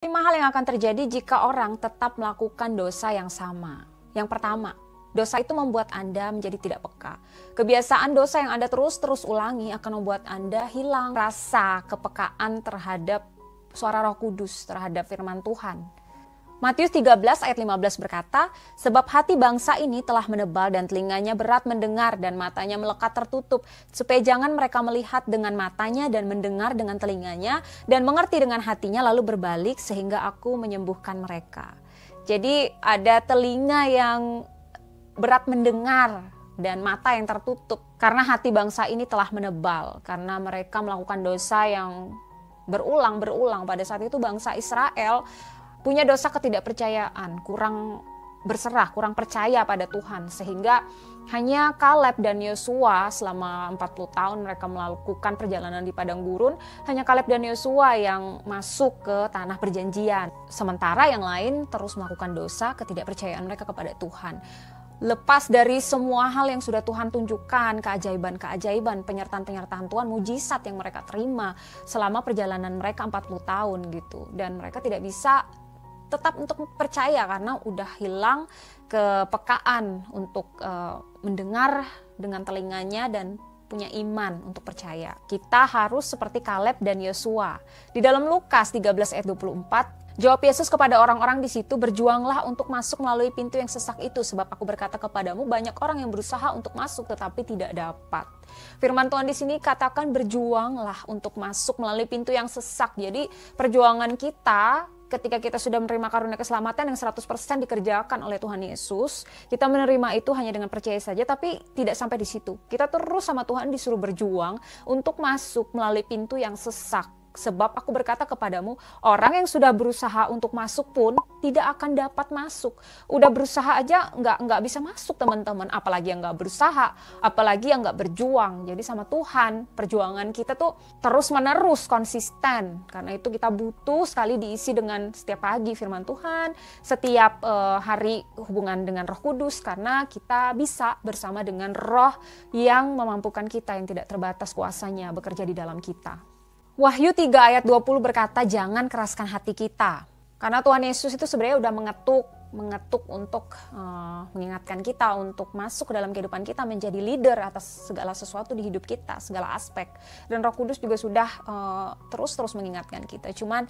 5 hal yang akan terjadi jika orang tetap melakukan dosa yang sama. Yang pertama, dosa itu membuat Anda menjadi tidak peka. Kebiasaan dosa yang Anda terus ulangi akan membuat Anda hilang rasa kepekaan terhadap suara Roh Kudus, terhadap firman Tuhan. Matius 13 ayat 15 berkata, sebab hati bangsa ini telah menebal dan telinganya berat mendengar dan matanya melekat tertutup, supaya jangan mereka melihat dengan matanya dan mendengar dengan telinganya dan mengerti dengan hatinya lalu berbalik sehingga aku menyembuhkan mereka. Jadi ada telinga yang berat mendengar dan mata yang tertutup karena hati bangsa ini telah menebal, karena mereka melakukan dosa yang berulang-ulang. Pada saat itu bangsa Israel punya dosa ketidakpercayaan, kurang berserah, kurang percaya pada Tuhan. Sehingga hanya Kaleb dan Yosua selama 40 tahun mereka melakukan perjalanan di padang gurun. Hanya Kaleb dan Yosua yang masuk ke tanah perjanjian. Sementara yang lain terus melakukan dosa ketidakpercayaan mereka kepada Tuhan. Lepas dari semua hal yang sudah Tuhan tunjukkan, keajaiban-keajaiban, penyertaan-penyertaan Tuhan, mujizat yang mereka terima selama perjalanan mereka 40 tahun gitu. Dan mereka tidak bisa tetap untuk percaya karena udah hilang kepekaan untuk mendengar dengan telinganya dan punya iman untuk percaya. Kita harus seperti Kaleb dan Yosua. Di dalam Lukas 13 ayat 24, jawab Yesus kepada orang-orang di situ, berjuanglah untuk masuk melalui pintu yang sesak itu, sebab aku berkata kepadamu banyak orang yang berusaha untuk masuk tetapi tidak dapat. Firman Tuhan di sini katakan berjuanglah untuk masuk melalui pintu yang sesak. Jadi perjuangan kita ketika kita sudah menerima karunia keselamatan yang 100% dikerjakan oleh Tuhan Yesus, kita menerima itu hanya dengan percaya saja, tapi tidak sampai di situ. Kita terus sama Tuhan disuruh berjuang untuk masuk melalui pintu yang sesak. Sebab aku berkata kepadamu, orang yang sudah berusaha untuk masuk pun tidak akan dapat masuk. Udah berusaha aja nggak bisa masuk teman-teman, apalagi yang nggak berusaha, apalagi yang nggak berjuang. Jadi sama Tuhan perjuangan kita tuh terus menerus konsisten. Karena itu kita butuh sekali diisi dengan setiap pagi firman Tuhan, setiap hari hubungan dengan Roh Kudus, karena kita bisa bersama dengan Roh yang memampukan kita, yang tidak terbatas kuasanya bekerja di dalam kita. Wahyu 3 ayat 20 berkata, jangan keraskan hati kita. Karena Tuhan Yesus itu sebenarnya udah mengetuk untuk mengingatkan kita untuk masuk ke dalam kehidupan kita, menjadi leader atas segala sesuatu di hidup kita, segala aspek. Dan Roh Kudus juga sudah terus mengingatkan kita. Cuman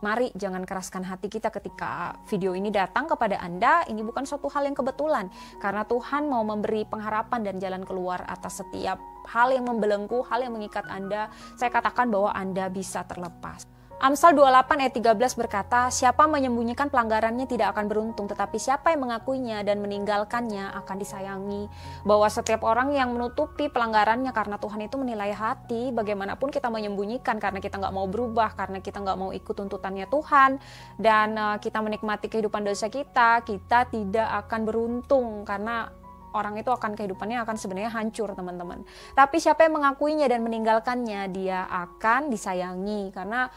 mari jangan keraskan hati kita ketika video ini datang kepada Anda. Ini bukan suatu hal yang kebetulan, karena Tuhan mau memberi pengharapan dan jalan keluar atas setiap hal yang membelenggu, hal yang mengikat Anda. Saya katakan bahwa Anda bisa terlepas. Amsal 28 ayat 13 berkata, siapa menyembunyikan pelanggarannya tidak akan beruntung, tetapi siapa yang mengakuinya dan meninggalkannya akan disayangi. Bahwa setiap orang yang menutupi pelanggarannya karena Tuhan itu menilai hati, bagaimanapun kita menyembunyikan karena kita nggak mau berubah, karena kita nggak mau ikut tuntutannya Tuhan, dan kita menikmati kehidupan dosa kita tidak akan beruntung, karena orang itu kehidupannya akan sebenarnya hancur teman-teman. Tapi siapa yang mengakuinya dan meninggalkannya, dia akan disayangi, karena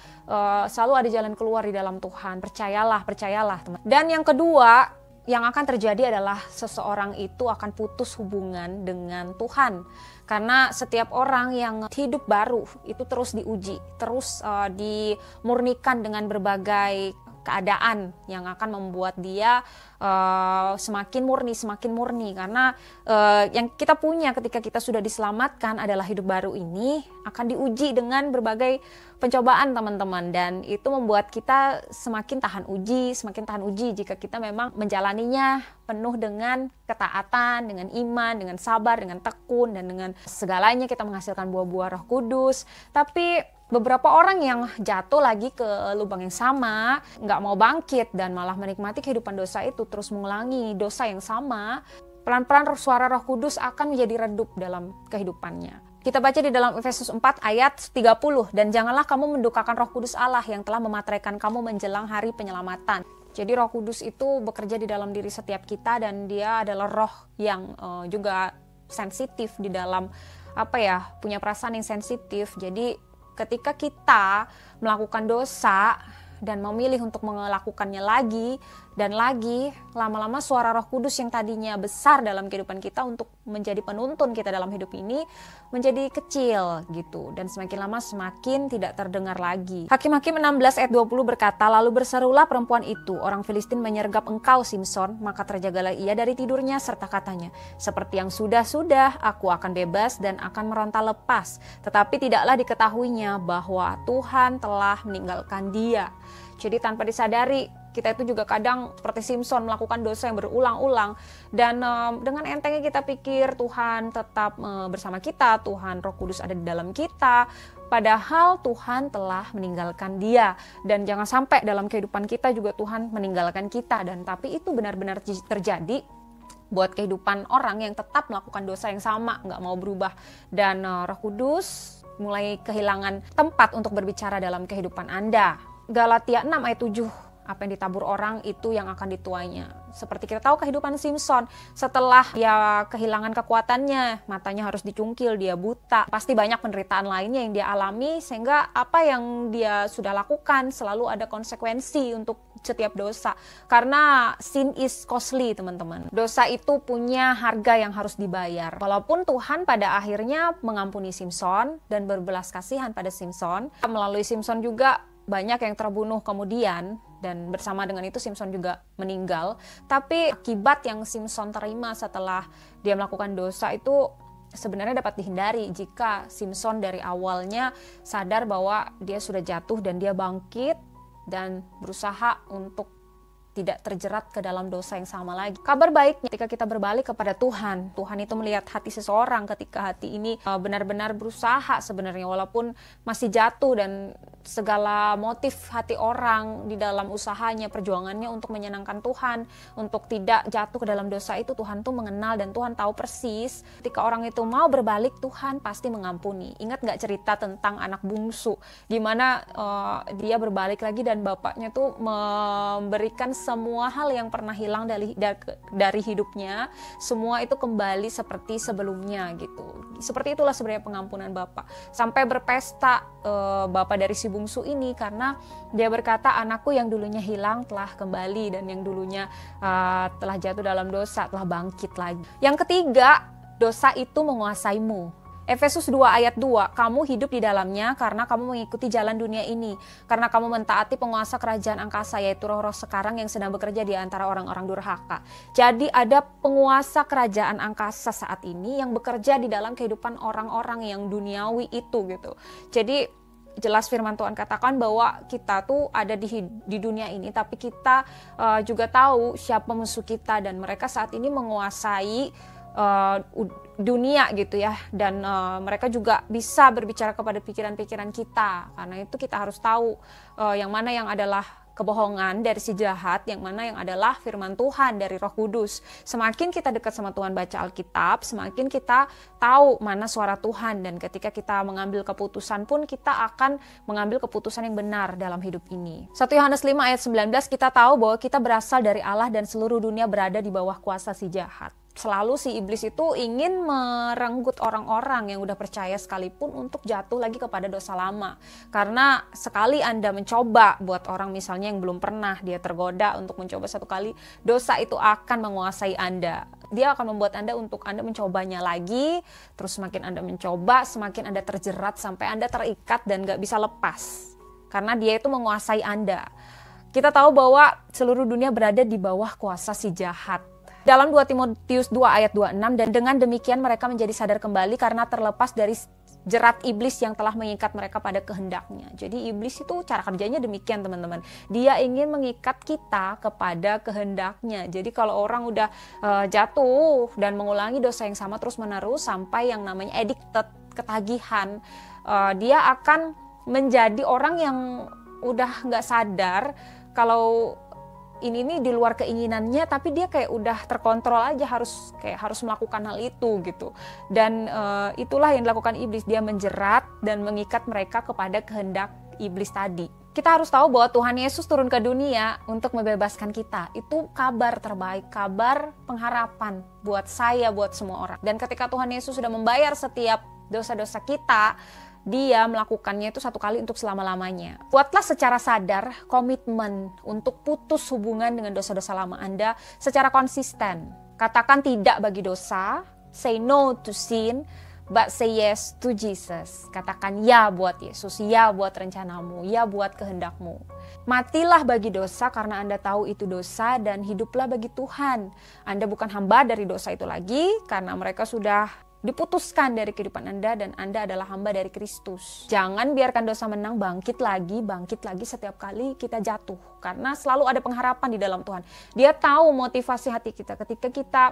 selalu ada jalan keluar di dalam Tuhan. Percayalah teman. Dan yang kedua yang akan terjadi adalah seseorang itu akan putus hubungan dengan Tuhan. Karena setiap orang yang hidup baru itu terus diuji, terus dimurnikan dengan berbagai keadaan yang akan membuat dia semakin murni, karena yang kita punya ketika kita sudah diselamatkan adalah hidup baru ini akan diuji dengan berbagai pencobaan teman-teman, dan itu membuat kita semakin tahan uji jika kita memang menjalaninya penuh dengan ketaatan, dengan iman, dengan sabar, dengan tekun, dan dengan segalanya kita menghasilkan buah-buah Roh Kudus. Tapi beberapa orang yang jatuh lagi ke lubang yang sama, nggak mau bangkit dan malah menikmati kehidupan dosa itu, terus mengulangi dosa yang sama, pelan-pelan suara Roh Kudus akan menjadi redup dalam kehidupannya. Kita baca di dalam Efesus 4 ayat 30, dan janganlah kamu mendukakan Roh Kudus Allah yang telah memateraikan kamu menjelang hari penyelamatan. Jadi Roh Kudus itu bekerja di dalam diri setiap kita, dan dia adalah roh yang juga sensitif di dalam punya perasaan yang sensitif. Jadi ketika kita melakukan dosa, dan memilih untuk melakukannya lagi dan lagi, lama-lama suara Roh Kudus yang tadinya besar dalam kehidupan kita untuk menjadi penuntun kita dalam hidup ini menjadi kecil gitu, dan semakin lama semakin tidak terdengar lagi. Hakim-Hakim 16 ayat 20 berkata, lalu berserulah perempuan itu, orang Filistin menyergap engkau Simson, maka terjagalah ia dari tidurnya serta katanya, seperti yang sudah-sudah aku akan bebas dan akan meronta lepas, tetapi tidaklah diketahuinya bahwa Tuhan telah meninggalkan dia. Jadi tanpa disadari kita itu juga kadang seperti Simson melakukan dosa yang berulang-ulang, dan dengan entengnya kita pikir Tuhan tetap bersama kita, Tuhan Roh Kudus ada di dalam kita, padahal Tuhan telah meninggalkan dia. Dan jangan sampai dalam kehidupan kita juga Tuhan meninggalkan kita, dan tapi itu benar-benar terjadi buat kehidupan orang yang tetap melakukan dosa yang sama, nggak mau berubah, dan Roh Kudus mulai kehilangan tempat untuk berbicara dalam kehidupan Anda. Galatia 6 ayat 7, apa yang ditabur orang itu yang akan dituainya. Seperti kita tahu kehidupan Simson, setelah dia kehilangan kekuatannya, matanya harus dicungkil, dia buta, pasti banyak penderitaan lainnya yang dia alami, sehingga apa yang dia sudah lakukan selalu ada konsekuensi untuk setiap dosa. Karena sin is costly, teman-teman. Dosa itu punya harga yang harus dibayar. Walaupun Tuhan pada akhirnya mengampuni Simson dan berbelas kasihan pada Simson, melalui Simson juga banyak yang terbunuh kemudian, dan bersama dengan itu Simson juga meninggal. Tapi akibat yang Simson terima setelah dia melakukan dosa itu sebenarnya dapat dihindari jika Simson dari awalnya sadar bahwa dia sudah jatuh dan dia bangkit dan berusaha untuk tidak terjerat ke dalam dosa yang sama lagi. Kabar baiknya ketika kita berbalik kepada Tuhan, Tuhan itu melihat hati seseorang ketika hati ini benar-benar berusaha sebenarnya, walaupun masih jatuh, dan segala motif hati orang di dalam usahanya, perjuangannya untuk menyenangkan Tuhan, untuk tidak jatuh ke dalam dosa itu, Tuhan tuh mengenal dan Tuhan tahu persis. Ketika orang itu mau berbalik, Tuhan pasti mengampuni. Ingat gak cerita tentang anak bungsu, gimana dia berbalik lagi dan bapaknya tuh memberikan semua hal yang pernah hilang dari hidupnya, semua itu kembali seperti sebelumnya gitu. Seperti itulah sebenarnya pengampunan Bapa. Sampai berpesta Bapa dari si bungsu ini, karena dia berkata, anakku yang dulunya hilang telah kembali, dan yang dulunya telah jatuh dalam dosa telah bangkit lagi. Yang ketiga, dosa itu menguasaimu. Efesus 2 ayat 2, kamu hidup di dalamnya karena kamu mengikuti jalan dunia ini, karena kamu mentaati penguasa kerajaan angkasa, yaitu roh-roh sekarang yang sedang bekerja di antara orang-orang durhaka. Jadi ada penguasa kerajaan angkasa saat ini yang bekerja di dalam kehidupan orang-orang yang duniawi itu gitu. Jadi jelas firman Tuhan katakan bahwa kita tuh ada di dunia ini, tapi kita juga tahu siapa musuh kita, dan mereka saat ini menguasai dunia gitu ya, dan mereka juga bisa berbicara kepada pikiran-pikiran kita. Karena itu kita harus tahu yang mana yang adalah kebohongan dari si jahat, yang mana yang adalah firman Tuhan dari Roh Kudus. Semakin kita dekat sama Tuhan, baca Alkitab, semakin kita tahu mana suara Tuhan, dan ketika kita mengambil keputusan pun kita akan mengambil keputusan yang benar dalam hidup ini. 1 Yohanes 5 ayat 19, kita tahu bahwa kita berasal dari Allah dan seluruh dunia berada di bawah kuasa si jahat. Selalu si iblis itu ingin merenggut orang-orang yang udah percaya sekalipun untuk jatuh lagi kepada dosa lama. Karena sekali Anda mencoba, buat orang misalnya yang belum pernah, dia tergoda untuk mencoba satu kali, dosa itu akan menguasai Anda. Dia akan membuat Anda untuk Anda mencobanya lagi, terus semakin Anda mencoba, semakin Anda terjerat sampai Anda terikat dan gak bisa lepas. Karena dia itu menguasai Anda. Kita tahu bahwa seluruh dunia berada di bawah kuasa si jahat. Dalam 2 Timotius 2 ayat 26, dan dengan demikian mereka menjadi sadar kembali karena terlepas dari jerat iblis yang telah mengikat mereka pada kehendaknya. Jadi iblis itu cara kerjanya demikian, teman-teman. Dia ingin mengikat kita kepada kehendaknya. Jadi kalau orang udah jatuh dan mengulangi dosa yang sama terus-menerus sampai yang namanya addicted, ketagihan, dia akan menjadi orang yang udah nggak sadar kalau ini nih di luar keinginannya, tapi dia kayak udah terkontrol aja, harus melakukan hal itu gitu. Dan itulah yang dilakukan iblis, dia menjerat dan mengikat mereka kepada kehendak iblis tadi. Kita harus tahu bahwa Tuhan Yesus turun ke dunia untuk membebaskan kita. Itu kabar terbaik, kabar pengharapan buat saya, buat semua orang. Dan ketika Tuhan Yesus sudah membayar setiap dosa-dosa kita, dia melakukannya itu satu kali untuk selama-lamanya. Buatlah secara sadar komitmen untuk putus hubungan dengan dosa-dosa lama Anda secara konsisten. Katakan tidak bagi dosa, say no to sin, but say yes to Jesus. Katakan ya buat Yesus, ya buat rencanamu, ya buat kehendakmu. Matilah bagi dosa karena Anda tahu itu dosa, dan hiduplah bagi Tuhan. Anda bukan hamba dari dosa itu lagi karena mereka sudah diputuskan dari kehidupan Anda, dan Anda adalah hamba dari Kristus. Jangan biarkan dosa menang, bangkit lagi setiap kali kita jatuh. Karena selalu ada pengharapan di dalam Tuhan. Dia tahu motivasi hati kita ketika kita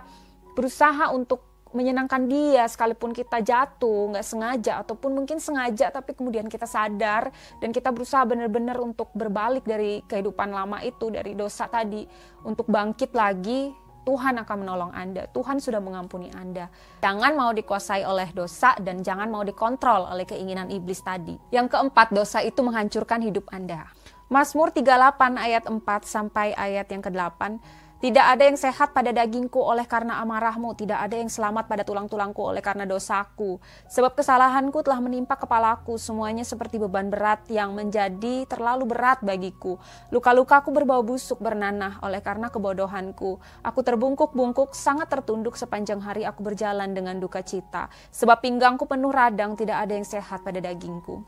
berusaha untuk menyenangkan Dia, sekalipun kita jatuh nggak sengaja ataupun mungkin sengaja, tapi kemudian kita sadar dan kita berusaha benar-benar untuk berbalik dari kehidupan lama itu, dari dosa tadi, untuk bangkit lagi. Tuhan akan menolong Anda. Tuhan sudah mengampuni Anda. Jangan mau dikuasai oleh dosa dan jangan mau dikontrol oleh keinginan iblis tadi. Yang keempat, dosa itu menghancurkan hidup Anda. Mazmur 38 ayat 4 sampai ayat yang ke-8. Tidak ada yang sehat pada dagingku oleh karena amarahmu, tidak ada yang selamat pada tulang-tulangku oleh karena dosaku. Sebab kesalahanku telah menimpa kepalaku, semuanya seperti beban berat yang menjadi terlalu berat bagiku. Luka-lukaku berbau busuk bernanah oleh karena kebodohanku. Aku terbungkuk-bungkuk, sangat tertunduk, sepanjang hari aku berjalan dengan duka cita. Sebab pinggangku penuh radang, tidak ada yang sehat pada dagingku.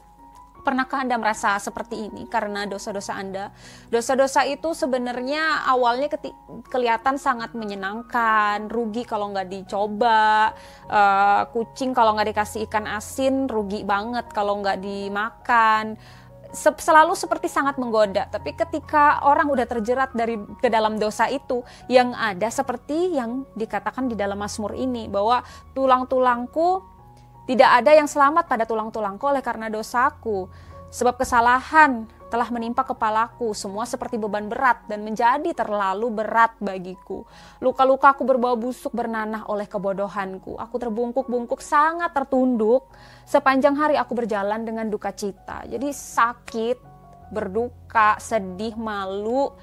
Pernahkah Anda merasa seperti ini karena dosa-dosa Anda? Dosa-dosa itu sebenarnya awalnya kelihatan sangat menyenangkan, rugi kalau nggak dicoba, kucing kalau nggak dikasih ikan asin, rugi banget kalau nggak dimakan. Selalu seperti sangat menggoda, tapi ketika orang udah terjerat ke dalam dosa itu, yang ada seperti yang dikatakan di dalam Mazmur ini, bahwa tulang-tulangku tidak ada yang selamat pada tulang-tulangku oleh karena dosaku. Sebab kesalahan telah menimpa kepalaku, semua seperti beban berat dan menjadi terlalu berat bagiku. Luka-lukaku berbau busuk bernanah oleh kebodohanku. Aku terbungkuk-bungkuk, sangat tertunduk. Sepanjang hari aku berjalan dengan duka cita. Jadi sakit, berduka, sedih, malu,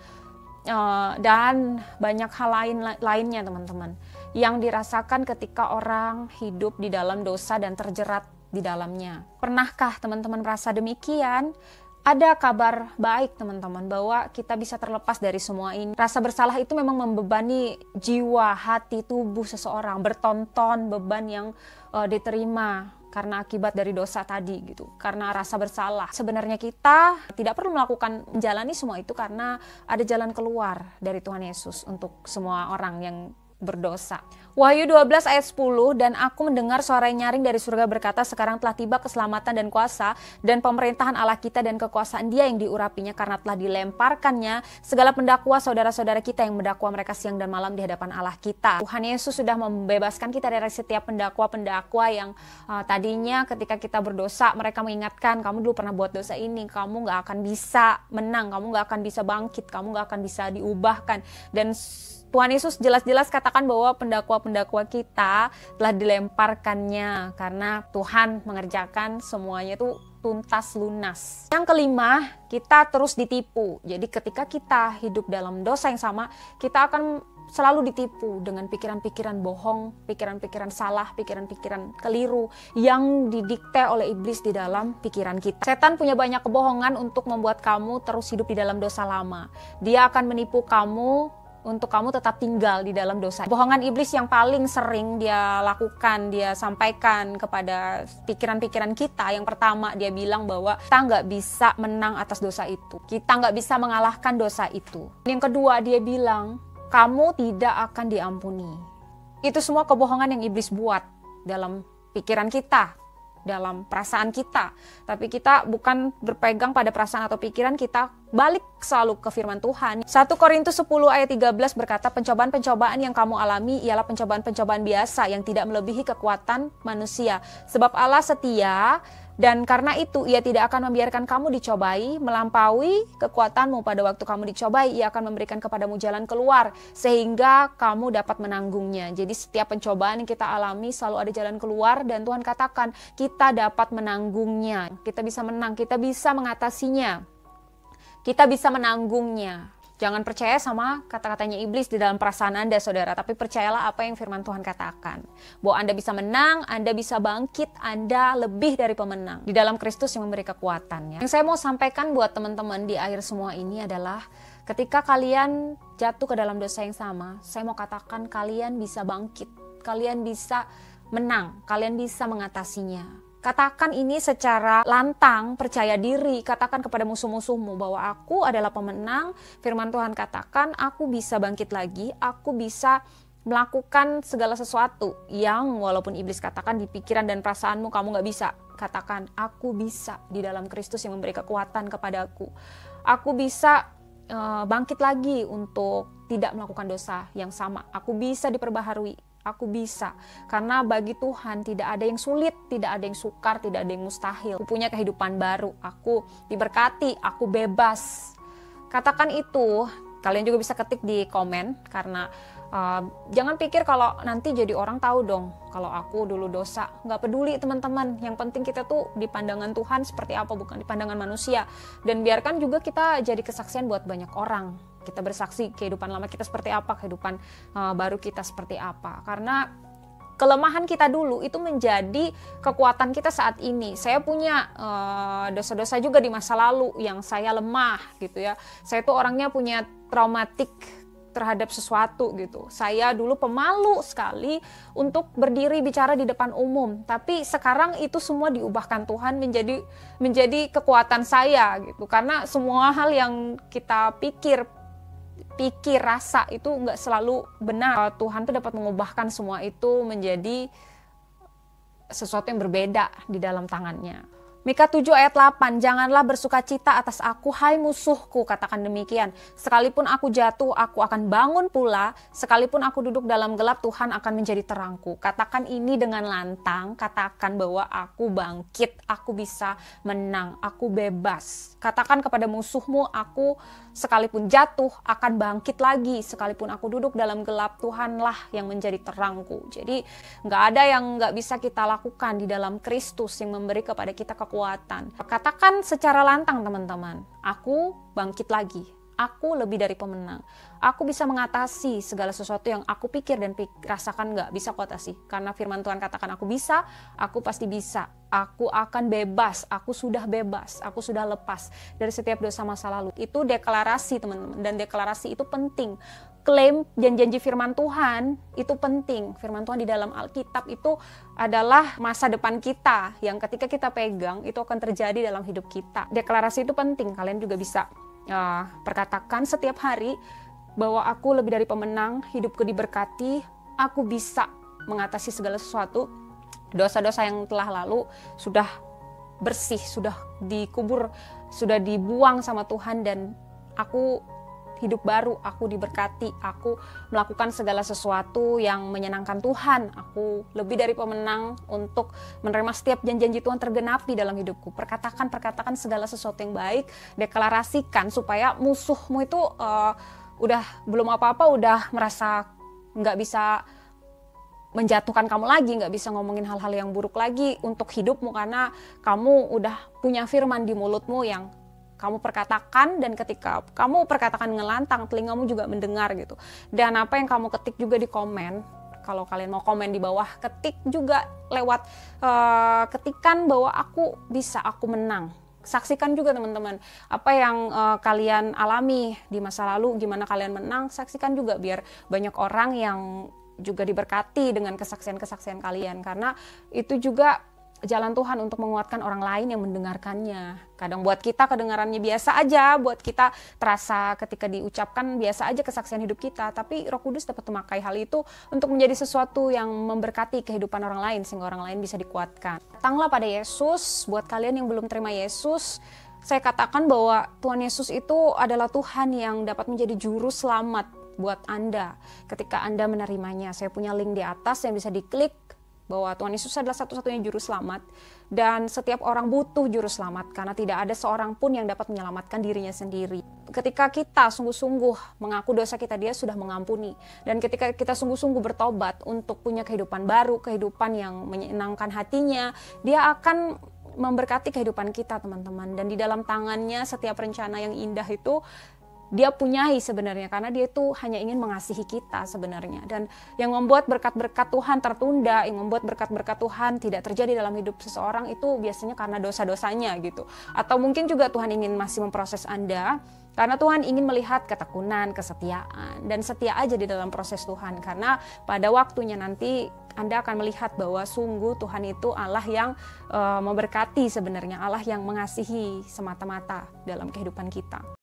dan banyak hal lainnya teman-teman, yang dirasakan ketika orang hidup di dalam dosa dan terjerat di dalamnya. Pernahkah teman-teman merasa demikian? Ada kabar baik teman-teman, bahwa kita bisa terlepas dari semua ini. Rasa bersalah itu memang membebani jiwa, hati, tubuh seseorang, bertonton beban yang diterima karena akibat dari dosa tadi gitu, karena rasa bersalah. Sebenarnya kita tidak perlu menjalani semua itu karena ada jalan keluar dari Tuhan Yesus untuk semua orang yang berdosa. Wahyu 12 ayat 10, dan aku mendengar suara yang nyaring dari surga berkata, sekarang telah tiba keselamatan dan kuasa dan pemerintahan Allah kita dan kekuasaan Dia yang diurapinya, karena telah dilemparkannya segala pendakwa saudara-saudara kita yang mendakwa mereka siang dan malam di hadapan Allah kita. Tuhan Yesus sudah membebaskan kita dari setiap pendakwa-pendakwa yang tadinya ketika kita berdosa mereka mengingatkan, kamu dulu pernah buat dosa ini, kamu gak akan bisa menang, kamu gak akan bisa bangkit, kamu gak akan bisa diubahkan. Dan Tuhan Yesus jelas-jelas katakan bahwa pendakwa-pendakwa kita telah dilemparkannya karena Tuhan mengerjakan semuanya itu tuntas lunas. Yang kelima, kita terus ditipu. Jadi ketika kita hidup dalam dosa yang sama, kita akan selalu ditipu dengan pikiran-pikiran bohong, pikiran-pikiran salah, pikiran-pikiran keliru yang didikte oleh iblis di dalam pikiran kita. Setan punya banyak kebohongan untuk membuat kamu terus hidup di dalam dosa lama. Dia akan menipu kamu untuk kamu tetap tinggal di dalam dosa. Bohongan iblis yang paling sering dia lakukan, dia sampaikan kepada pikiran-pikiran kita. Yang pertama, dia bilang bahwa kita nggak bisa menang atas dosa itu. Kita nggak bisa mengalahkan dosa itu. Yang kedua, dia bilang, kamu tidak akan diampuni. Itu semua kebohongan yang iblis buat dalam pikiran kita, dalam perasaan kita. Tapi kita bukan berpegang pada perasaan atau pikiran kita, balik selalu ke firman Tuhan. 1 Korintus 10 ayat 13 berkata, pencobaan-pencobaan yang kamu alami ialah pencobaan-pencobaan biasa yang tidak melebihi kekuatan manusia. Sebab Allah setia, dan karena itu Ia tidak akan membiarkan kamu dicobai melampaui kekuatanmu. Pada waktu kamu dicobai, Ia akan memberikan kepadamu jalan keluar sehingga kamu dapat menanggungnya. Jadi setiap pencobaan yang kita alami selalu ada jalan keluar, dan Tuhan katakan kita dapat menanggungnya. Kita bisa menang, kita bisa mengatasinya, kita bisa menanggungnya. Jangan percaya sama kata-katanya iblis di dalam perasaan Anda, saudara, tapi percayalah apa yang firman Tuhan katakan. Bahwa Anda bisa menang, Anda bisa bangkit, Anda lebih dari pemenang di dalam Kristus yang memberi kekuatannya. Yang saya mau sampaikan buat teman-teman di akhir semua ini adalah ketika kalian jatuh ke dalam dosa yang sama, saya mau katakan kalian bisa bangkit, kalian bisa menang, kalian bisa mengatasinya. Katakan ini secara lantang, percaya diri, katakan kepada musuh-musuhmu bahwa aku adalah pemenang. Firman Tuhan katakan, aku bisa bangkit lagi, aku bisa melakukan segala sesuatu yang walaupun iblis katakan di pikiran dan perasaanmu kamu gak bisa. Katakan, aku bisa di dalam Kristus yang memberi kekuatan kepadaku. Aku bisa bangkit lagi untuk tidak melakukan dosa yang sama. Aku bisa diperbaharui. Aku bisa, karena bagi Tuhan tidak ada yang sulit, tidak ada yang sukar, tidak ada yang mustahil. Aku punya kehidupan baru, aku diberkati, aku bebas. Katakan itu, kalian juga bisa ketik di komen, karena jangan pikir kalau nanti jadi orang tahu dong, kalau aku dulu dosa. Nggak peduli teman-teman, yang penting kita tuh di pandangan Tuhan seperti apa, bukan di pandangan manusia. Dan biarkan juga kita jadi kesaksian buat banyak orang. Kita bersaksi kehidupan lama kita seperti apa, kehidupan baru kita seperti apa. Karena kelemahan kita dulu itu menjadi kekuatan kita saat ini. Saya punya dosa-dosa juga di masa lalu yang saya lemah gitu ya. Saya tuh orangnya punya traumatik terhadap sesuatu gitu. Saya dulu pemalu sekali untuk berdiri bicara di depan umum. Tapi sekarang itu semua diubahkan Tuhan menjadi kekuatan saya gitu. Karena semua hal yang kita pikir rasa itu nggak selalu benar. Tuhan tuh dapat mengubahkan semua itu menjadi sesuatu yang berbeda di dalam tangannya. Mika 7 ayat 8, janganlah bersukacita atas aku, hai musuhku, katakan demikian. Sekalipun aku jatuh, aku akan bangun pula. Sekalipun aku duduk dalam gelap, Tuhan akan menjadi terangku. Katakan ini dengan lantang, katakan bahwa aku bangkit, aku bisa menang, aku bebas. Katakan kepada musuhmu, aku sekalipun jatuh akan bangkit lagi. Sekalipun aku duduk dalam gelap, Tuhanlah yang menjadi terangku. Jadi nggak ada yang nggak bisa kita lakukan di dalam Kristus yang memberi kepada kita kekuatan. Katakan secara lantang teman-teman, aku bangkit lagi. Aku lebih dari pemenang. Aku bisa mengatasi segala sesuatu yang aku pikir dan rasakan nggak bisa kuatasi. Karena firman Tuhan katakan aku bisa, aku pasti bisa. Aku akan bebas, aku sudah bebas, aku sudah lepas dari setiap dosa masa lalu. Itu deklarasi teman-teman, dan deklarasi itu penting. Klaim dan janji firman Tuhan itu penting. Firman Tuhan di dalam Alkitab itu adalah masa depan kita yang ketika kita pegang itu akan terjadi dalam hidup kita. Deklarasi itu penting, kalian juga bisa perkatakan setiap hari bahwa aku lebih dari pemenang, hidupku diberkati, aku bisa mengatasi segala sesuatu. Dosa-dosa yang telah lalu sudah bersih, sudah dikubur, sudah dibuang sama Tuhan, dan aku hidup baru, aku diberkati, aku melakukan segala sesuatu yang menyenangkan Tuhan. Aku lebih dari pemenang untuk menerima setiap janji-janji Tuhan tergenapi dalam hidupku. Perkatakan segala sesuatu yang baik, deklarasikan supaya musuhmu itu udah belum apa-apa udah merasa nggak bisa menjatuhkan kamu lagi, nggak bisa ngomongin hal-hal yang buruk lagi untuk hidupmu, karena kamu udah punya firman di mulutmu yang kamu perkatakan, dan ketika kamu perkatakan dengan lantang, telingamu juga mendengar gitu. Dan apa yang kamu ketik juga di komen, kalau kalian mau komen di bawah, ketik juga lewat ketikan bahwa aku bisa, aku menang. Saksikan juga teman-teman, apa yang kalian alami di masa lalu, gimana kalian menang, saksikan juga biar banyak orang yang juga diberkati dengan kesaksian-kesaksian kalian, karena itu juga jalan Tuhan untuk menguatkan orang lain yang mendengarkannya. Kadang buat kita kedengarannya biasa aja, buat kita terasa ketika diucapkan biasa aja kesaksian hidup kita, tapi Roh Kudus dapat memakai hal itu untuk menjadi sesuatu yang memberkati kehidupan orang lain, sehingga orang lain bisa dikuatkan. Datanglah pada Yesus. Buat kalian yang belum terima Yesus, saya katakan bahwa Tuhan Yesus itu adalah Tuhan yang dapat menjadi juru selamat buat Anda ketika Anda menerimanya. Saya punya link di atas yang bisa diklik, bahwa Tuhan Yesus adalah satu-satunya juru selamat, dan setiap orang butuh juru selamat karena tidak ada seorang pun yang dapat menyelamatkan dirinya sendiri. Ketika kita sungguh-sungguh mengaku dosa kita, Dia sudah mengampuni, dan ketika kita sungguh-sungguh bertobat untuk punya kehidupan baru, kehidupan yang menyenangkan hatinya, Dia akan memberkati kehidupan kita teman-teman. Dan di dalam tangannya setiap rencana yang indah itu dia punyai sebenarnya, karena dia itu hanya ingin mengasihi kita sebenarnya. Dan yang membuat berkat-berkat Tuhan tertunda, yang membuat berkat-berkat Tuhan tidak terjadi dalam hidup seseorang itu biasanya karena dosa-dosanya gitu. Atau mungkin juga Tuhan ingin masih memproses Anda karena Tuhan ingin melihat ketekunan, kesetiaan, dan setia aja di dalam proses Tuhan. Karena pada waktunya nanti Anda akan melihat bahwa sungguh Tuhan itu Allah yang memberkati sebenarnya, Allah yang mengasihi semata-mata dalam kehidupan kita.